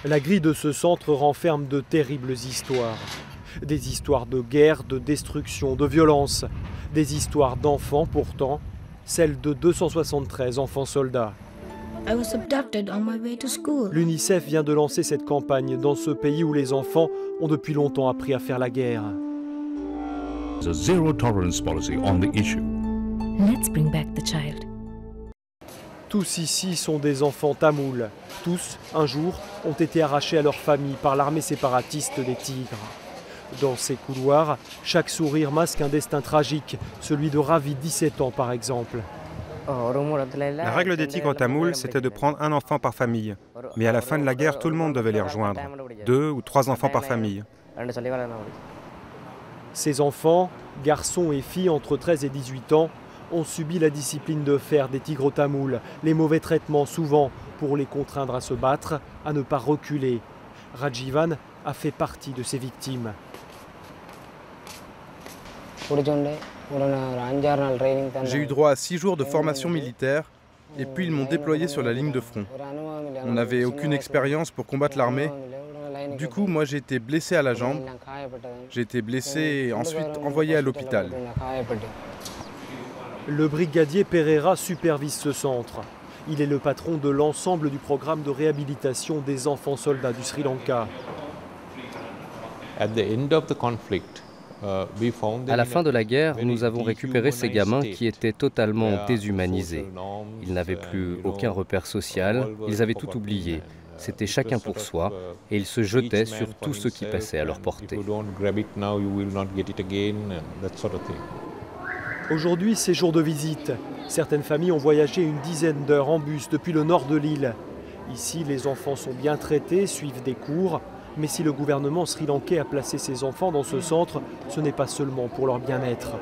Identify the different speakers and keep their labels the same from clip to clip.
Speaker 1: La grille de ce centre renferme de terribles histoires. Des histoires de guerre, de destruction, de violence. Des histoires d'enfants pourtant, celles de 273 enfants soldats. L'UNICEF vient de lancer cette campagne dans ce pays où les enfants ont depuis longtemps appris à faire la guerre.
Speaker 2: A zero tolerance policy on the issue.
Speaker 3: Let's bring back the child.
Speaker 1: Tous ici sont des enfants tamouls. Tous, un jour, ont été arrachés à leur famille par l'armée séparatiste des Tigres. Dans ces couloirs, chaque sourire masque un destin tragique, celui de Ravi, 17 ans par exemple.
Speaker 4: La règle des Tigres tamouls, c'était de prendre un enfant par famille. Mais à la fin de la guerre, tout le monde devait les rejoindre. 2 ou 3 enfants par famille.
Speaker 1: Ces enfants, garçons et filles entre 13 et 18 ans, ont subi la discipline de fer des Tigres tamouls, les mauvais traitements souvent pour les contraindre à se battre, à ne pas reculer. Rajivan a fait partie de ces victimes.
Speaker 5: J'ai eu droit à 6 jours de formation militaire et puis ils m'ont déployé sur la ligne de front. On n'avait aucune expérience pour combattre l'armée. Du coup, moi j'ai été blessé à la jambe. J'ai été blessé et ensuite envoyé à l'hôpital.
Speaker 1: Le brigadier Pereira supervise ce centre. Il est le patron de l'ensemble du programme de réhabilitation des enfants soldats du Sri Lanka.
Speaker 6: À la fin de la guerre, nous avons récupéré ces gamins qui étaient totalement déshumanisés. Ils n'avaient plus aucun repère social, ils avaient tout oublié. C'était chacun pour soi et ils se jetaient sur tout ce qui passait à leur portée.
Speaker 1: Aujourd'hui, c'est jour de visite. Certaines familles ont voyagé une dizaine d'heures en bus depuis le nord de l'île. Ici, les enfants sont bien traités, suivent des cours. Mais si le gouvernement sri-lankais a placé ses enfants dans ce centre, ce n'est pas seulement pour leur bien-être.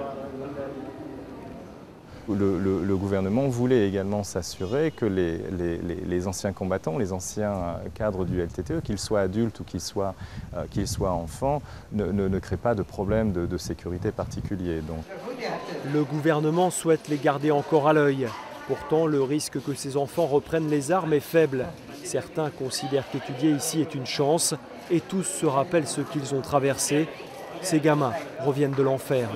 Speaker 7: Le gouvernement voulait également s'assurer que les anciens combattants, les anciens cadres du LTTE, qu'ils soient adultes ou qu'ils soient enfants, ne créent pas de problèmes de sécurité particuliers. Donc.
Speaker 1: Le gouvernement souhaite les garder encore à l'œil. Pourtant, le risque que ces enfants reprennent les armes est faible. Certains considèrent qu'étudier ici est une chance et tous se rappellent ce qu'ils ont traversé. Ces gamins reviennent de l'enfer.